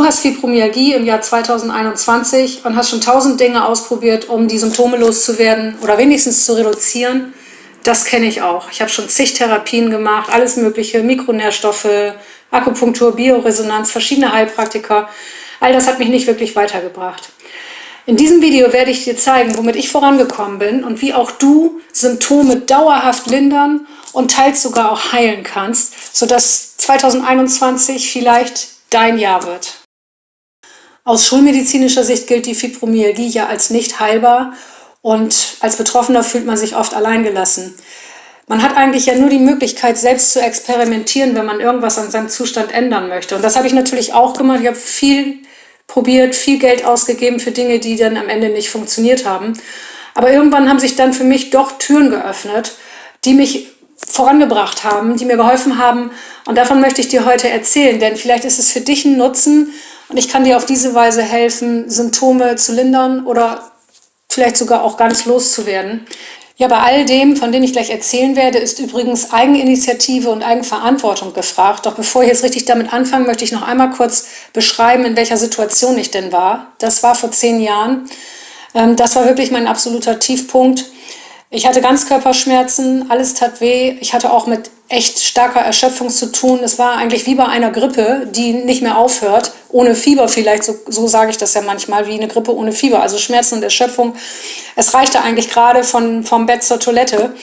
hast Fibromyalgie im Jahr 2021 und hast schon 1000 Dinge ausprobiert, um die Symptome loszuwerden oder wenigstens zu reduzieren. Das kenne ich auch. Ich habe schon zig Therapien gemacht, alles mögliche, Mikronährstoffe, Akupunktur, Bioresonanz, verschiedene Heilpraktika. All das hat mich nicht wirklich weitergebracht. In diesem Video werde ich dir zeigen, womit ich vorangekommen bin und wie auch du Symptome dauerhaft lindern und teils sogar auch heilen kannst, sodass 2021 vielleicht dein Jahr wird. Aus schulmedizinischer Sicht gilt die Fibromyalgie ja als nicht heilbar und als Betroffener fühlt man sich oft alleingelassen. Man hat eigentlich ja nur die Möglichkeit, selbst zu experimentieren, wenn man irgendwas an seinem Zustand ändern möchte. Und das habe ich natürlich auch gemacht. Ich habe viel probiert, viel Geld ausgegeben für Dinge, die dann am Ende nicht funktioniert haben. Aber irgendwann haben sich dann für mich doch Türen geöffnet, die mich vorangebracht haben, die mir geholfen haben. Und davon möchte ich dir heute erzählen, denn vielleicht ist es für dich ein Nutzen und ich kann dir auf diese Weise helfen, Symptome zu lindern oder vielleicht sogar auch ganz loszuwerden. Ja, bei all dem, von dem ich gleich erzählen werde, ist übrigens Eigeninitiative und Eigenverantwortung gefragt. Doch bevor ich jetzt richtig damit anfange, möchte ich noch einmal kurz beschreiben, in welcher Situation ich denn war. Das war vor 10 Jahren. Das war wirklich mein absoluter Tiefpunkt. Ich hatte Ganzkörperschmerzen, alles tat weh. Ich hatte auch mit echt starker Erschöpfung zu tun. Es war eigentlich wie bei einer Grippe, die nicht mehr aufhört. Ohne Fieber vielleicht, so sage ich das ja manchmal, wie eine Grippe ohne Fieber. Also Schmerzen und Erschöpfung. Es reichte eigentlich gerade vom Bett zur Toilette.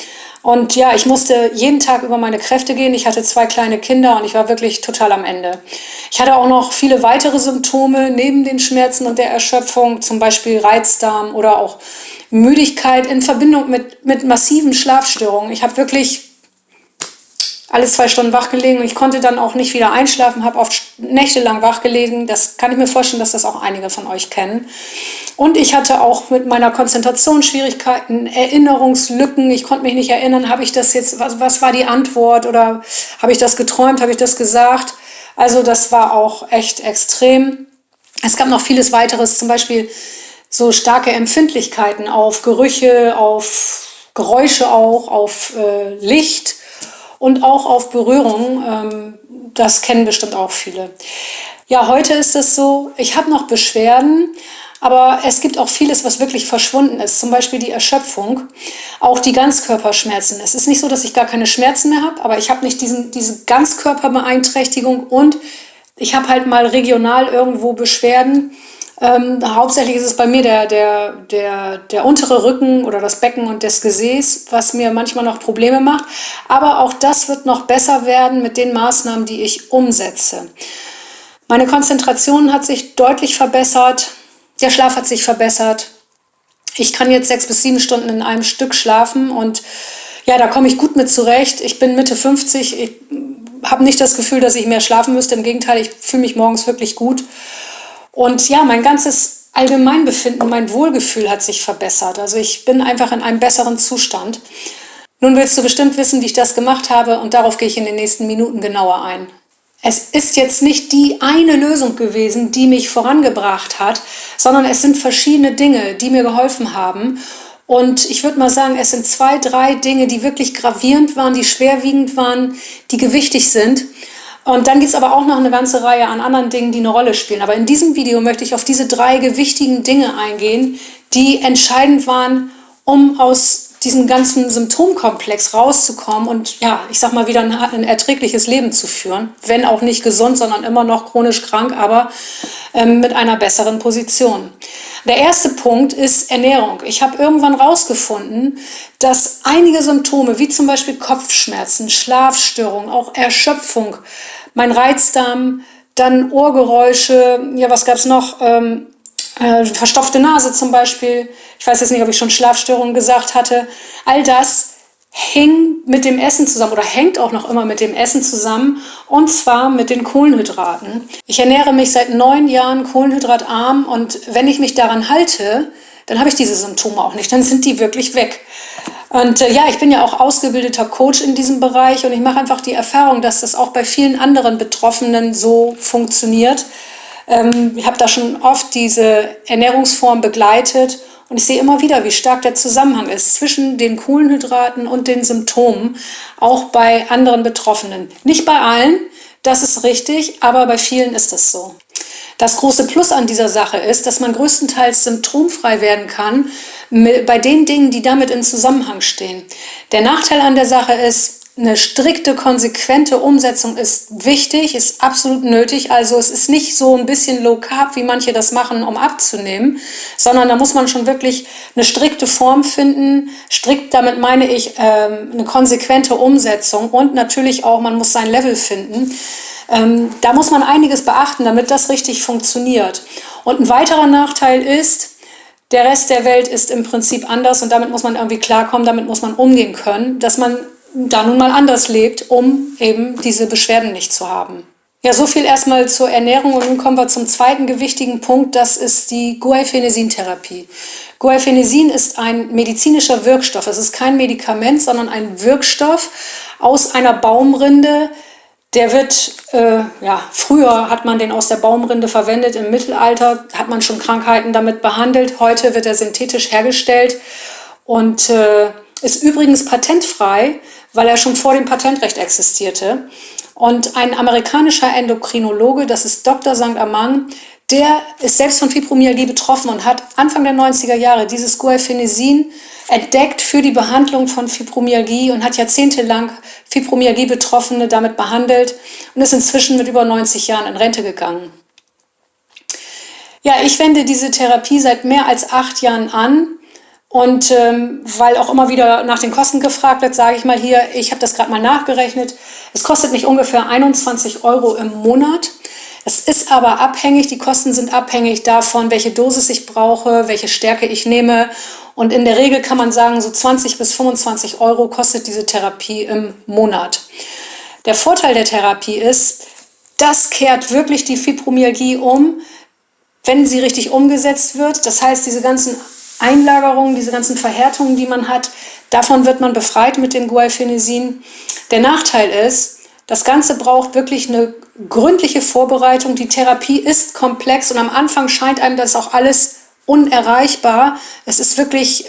Und ja, ich musste jeden Tag über meine Kräfte gehen. Ich hatte 2 kleine Kinder und ich war wirklich total am Ende. Ich hatte auch noch viele weitere Symptome neben den Schmerzen und der Erschöpfung, zum Beispiel Reizdarm oder auch Müdigkeit in Verbindung mit massiven Schlafstörungen. Ich habe wirklich alle 2 Stunden wach gelegen und ich konnte dann auch nicht wieder einschlafen, habe oft nächtelang wach gelegen. Das kann ich mir vorstellen, dass das auch einige von euch kennen. Und ich hatte auch mit meiner Konzentration Schwierigkeiten, Erinnerungslücken. Ich konnte mich nicht erinnern, habe ich das jetzt, was war die Antwort oder habe ich das geträumt, habe ich das gesagt? Also das war auch echt extrem. Es gab noch vieles weiteres, zum Beispiel so starke Empfindlichkeiten auf Gerüche, auf Geräusche auch, auf Licht. Und auch auf Berührung, das kennen bestimmt auch viele. Ja, heute ist es so, ich habe noch Beschwerden, aber es gibt auch vieles, was wirklich verschwunden ist. Zum Beispiel die Erschöpfung, auch die Ganzkörperschmerzen. Es ist nicht so, dass ich gar keine Schmerzen mehr habe, aber ich habe nicht diese Ganzkörperbeeinträchtigung und ich habe halt mal regional irgendwo Beschwerden. Hauptsächlich ist es bei mir der untere Rücken oder das Becken und das Gesäß, was mir manchmal noch Probleme macht. Aber auch das wird noch besser werden mit den Maßnahmen, die ich umsetze. Meine Konzentration hat sich deutlich verbessert. Der Schlaf hat sich verbessert. Ich kann jetzt 6 bis 7 Stunden in einem Stück schlafen und ja, da komme ich gut mit zurecht. Ich bin Mitte 50. Ich habe nicht das Gefühl, dass ich mehr schlafen müsste. Im Gegenteil, ich fühle mich morgens wirklich gut. Und ja, mein ganzes Allgemeinbefinden, mein Wohlgefühl hat sich verbessert. Also ich bin einfach in einem besseren Zustand. Nun willst du bestimmt wissen, wie ich das gemacht habe und darauf gehe ich in den nächsten Minuten genauer ein. Es ist jetzt nicht die eine Lösung gewesen, die mich vorangebracht hat, sondern es sind verschiedene Dinge, die mir geholfen haben. Und ich würde mal sagen, es sind 2, 3 Dinge, die wirklich gravierend waren, die schwerwiegend waren, die gewichtig sind. Und dann gibt es aber auch noch eine ganze Reihe an anderen Dingen, die eine Rolle spielen. Aber in diesem Video möchte ich auf diese 3 gewichtigen Dinge eingehen, die entscheidend waren, um aus diesem ganzen Symptomkomplex rauszukommen und ja, ich sag mal, wieder ein erträgliches Leben zu führen. Wenn auch nicht gesund, sondern immer noch chronisch krank, aber mit einer besseren Position. Der erste Punkt ist Ernährung. Ich habe irgendwann rausgefunden, dass einige Symptome, wie zum Beispiel Kopfschmerzen, Schlafstörungen, auch Erschöpfung, mein Reizdarm, dann Ohrgeräusche, ja, was gab's noch? Verstopfte Nase zum Beispiel. Ich weiß jetzt nicht, ob ich schon Schlafstörungen gesagt hatte. All das hing mit dem Essen zusammen oder hängt auch noch immer mit dem Essen zusammen und zwar mit den Kohlenhydraten. Ich ernähre mich seit 9 Jahren kohlenhydratarm und wenn ich mich daran halte, dann habe ich diese Symptome auch nicht, dann sind die wirklich weg. Und ja, ich bin ja auch ausgebildeter Coach in diesem Bereich und ich mache einfach die Erfahrung, dass das auch bei vielen anderen Betroffenen so funktioniert. Ich habe da schon oft diese Ernährungsform begleitet und ich sehe immer wieder, wie stark der Zusammenhang ist zwischen den Kohlenhydraten und den Symptomen, auch bei anderen Betroffenen. Nicht bei allen, das ist richtig, aber bei vielen ist das so. Das große Plus an dieser Sache ist, dass man größtenteils symptomfrei werden kann bei den Dingen, die damit in Zusammenhang stehen. Der Nachteil an der Sache ist, eine strikte, konsequente Umsetzung ist wichtig, ist absolut nötig. Also es ist nicht so ein bisschen Low Carb, wie manche das machen, um abzunehmen, sondern da muss man schon wirklich eine strikte Form finden. Strikt, damit meine ich eine konsequente Umsetzung und natürlich auch, man muss sein Level finden. Da muss man einiges beachten, damit das richtig funktioniert. Und ein weiterer Nachteil ist, der Rest der Welt ist im Prinzip anders und damit muss man irgendwie klarkommen, damit muss man umgehen können, dass man da nun mal anders lebt, um eben diese Beschwerden nicht zu haben. Ja, so viel erstmal zur Ernährung und nun kommen wir zum zweiten gewichtigen Punkt, das ist die Guaifenesin-Therapie. Guaifenesin ist ein medizinischer Wirkstoff, es ist kein Medikament, sondern ein Wirkstoff aus einer Baumrinde. Der wird, früher hat man den aus der Baumrinde verwendet, im Mittelalter hat man schon Krankheiten damit behandelt, heute wird er synthetisch hergestellt und ist übrigens patentfrei, weil er schon vor dem Patentrecht existierte. Und ein amerikanischer Endokrinologe, das ist Dr. St. Amand, der ist selbst von Fibromyalgie betroffen und hat Anfang der 90er Jahre dieses Guaifenesin entdeckt für die Behandlung von Fibromyalgie und hat jahrzehntelang Fibromyalgie-Betroffene damit behandelt und ist inzwischen mit über 90 Jahren in Rente gegangen. Ja, ich wende diese Therapie seit mehr als 8 Jahren an. Und weil auch immer wieder nach den Kosten gefragt wird, sage ich mal hier, ich habe das gerade mal nachgerechnet. Es kostet mich ungefähr 21 € im Monat. Es ist aber abhängig, die Kosten sind abhängig davon, welche Dosis ich brauche, welche Stärke ich nehme. Und in der Regel kann man sagen, so 20 bis 25 € kostet diese Therapie im Monat. Der Vorteil der Therapie ist, das kehrt wirklich die Fibromyalgie um, wenn sie richtig umgesetzt wird. Das heißt, diese ganzen Einlagerungen, diese ganzen Verhärtungen, die man hat, davon wird man befreit mit dem Guaifenesin. Der Nachteil ist, das Ganze braucht wirklich eine gründliche Vorbereitung. Die Therapie ist komplex und am Anfang scheint einem das auch alles unerreichbar. Es ist wirklich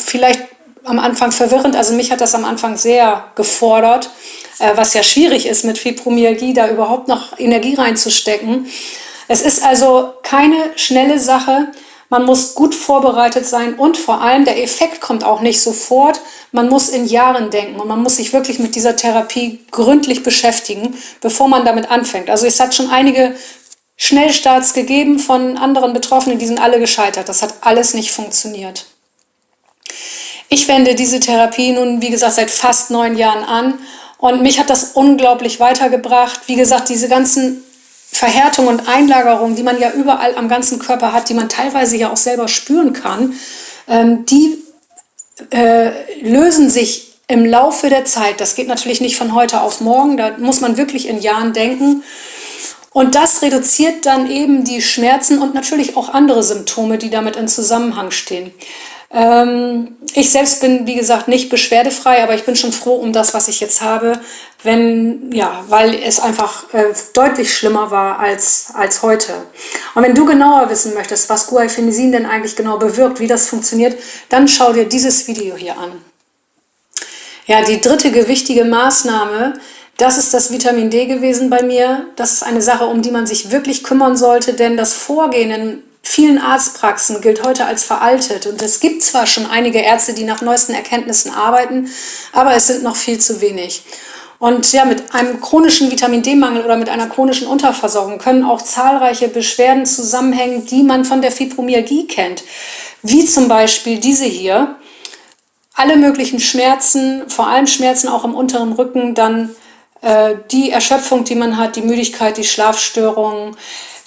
vielleicht am Anfang verwirrend. Also mich hat das am Anfang sehr gefordert, was ja schwierig ist mit Fibromyalgie, da überhaupt noch Energie reinzustecken. Es ist also keine schnelle Sache. Man muss gut vorbereitet sein und vor allem der Effekt kommt auch nicht sofort. Man muss in Jahren denken und man muss sich wirklich mit dieser Therapie gründlich beschäftigen, bevor man damit anfängt. Also es hat schon einige Schnellstarts gegeben von anderen Betroffenen, die sind alle gescheitert. Das hat alles nicht funktioniert. Ich wende diese Therapie nun, wie gesagt, seit fast 9 Jahren an und mich hat das unglaublich weitergebracht. Wie gesagt, diese ganzen Verhärtung und Einlagerung, die man ja überall am ganzen Körper hat, die man teilweise ja auch selber spüren kann, die lösen sich im Laufe der Zeit. Das geht natürlich nicht von heute auf morgen, da muss man wirklich in Jahren denken. Und das reduziert dann eben die Schmerzen und natürlich auch andere Symptome, die damit in Zusammenhang stehen. Ich selbst bin, wie gesagt, nicht beschwerdefrei, aber ich bin schon froh um das, was ich jetzt habe, weil es einfach deutlich schlimmer war als heute. Und wenn du genauer wissen möchtest, was Guaifenesin denn eigentlich genau bewirkt, wie das funktioniert, dann schau dir dieses Video hier an. Ja, die dritte gewichtige Maßnahme, das ist das Vitamin D gewesen bei mir. Das ist eine Sache, um die man sich wirklich kümmern sollte, denn das Vorgehen in vielen Arztpraxen gilt heute als veraltet. Und es gibt zwar schon einige Ärzte, die nach neuesten Erkenntnissen arbeiten, aber es sind noch viel zu wenig. Und ja, mit einem chronischen Vitamin-D-Mangel oder mit einer chronischen Unterversorgung können auch zahlreiche Beschwerden zusammenhängen, die man von der Fibromyalgie kennt. Wie zum Beispiel diese hier. Alle möglichen Schmerzen, vor allem Schmerzen auch im unteren Rücken, dann die Erschöpfung, die man hat, die Müdigkeit, die Schlafstörungen.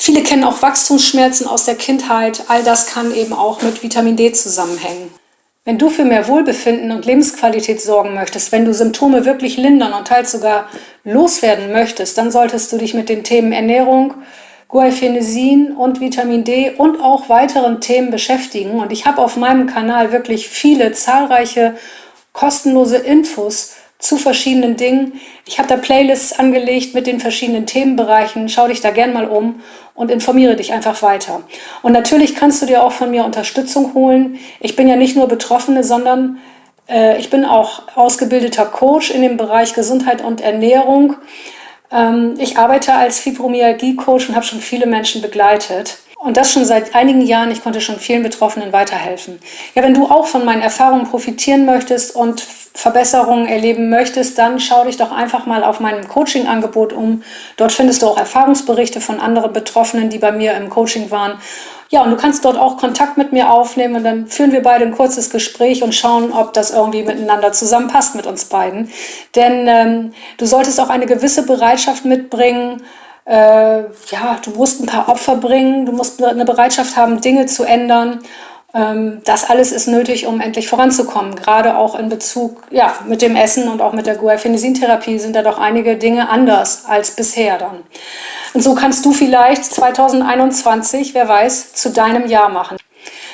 Viele kennen auch Wachstumsschmerzen aus der Kindheit. All das kann eben auch mit Vitamin D zusammenhängen. Wenn du für mehr Wohlbefinden und Lebensqualität sorgen möchtest, wenn du Symptome wirklich lindern und teils sogar loswerden möchtest, dann solltest du dich mit den Themen Ernährung, Guaifenesin und Vitamin D und auch weiteren Themen beschäftigen. Und ich habe auf meinem Kanal wirklich viele, zahlreiche kostenlose Infos zu verschiedenen Dingen. Ich habe da Playlists angelegt mit den verschiedenen Themenbereichen. Schau dich da gern mal um und informiere dich einfach weiter. Und natürlich kannst du dir auch von mir Unterstützung holen. Ich bin ja nicht nur Betroffene, sondern ich bin auch ausgebildeter Coach in dem Bereich Gesundheit und Ernährung. Ich arbeite als Fibromyalgie-Coach und habe schon viele Menschen begleitet. Und das schon seit einigen Jahren. Ich konnte schon vielen Betroffenen weiterhelfen. Ja, wenn du auch von meinen Erfahrungen profitieren möchtest und Verbesserungen erleben möchtest, dann schau dich doch einfach mal auf meinem Coaching-Angebot um. Dort findest du auch Erfahrungsberichte von anderen Betroffenen, die bei mir im Coaching waren. Ja, und du kannst dort auch Kontakt mit mir aufnehmen und dann führen wir beide ein kurzes Gespräch und schauen, ob das irgendwie miteinander zusammenpasst mit uns beiden. Denn du solltest auch eine gewisse Bereitschaft mitbringen. Ja, du musst ein paar Opfer bringen, du musst eine Bereitschaft haben, Dinge zu ändern. Das alles ist nötig, um endlich voranzukommen. Gerade auch in Bezug, ja, mit dem Essen und auch mit der Guaifenesin-Therapie sind da doch einige Dinge anders als bisher dann. Und so kannst du vielleicht 2021, wer weiß, zu deinem Jahr machen.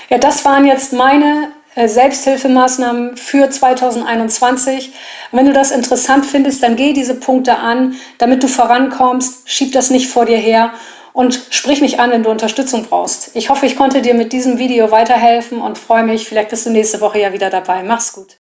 Ja, das waren jetzt meine Selbsthilfemaßnahmen für 2021. Wenn du das interessant findest, dann geh diese Punkte an, damit du vorankommst. Schieb das nicht vor dir her und sprich mich an, wenn du Unterstützung brauchst. Ich hoffe, ich konnte dir mit diesem Video weiterhelfen und freue mich, vielleicht bist du nächste Woche ja wieder dabei. Mach's gut.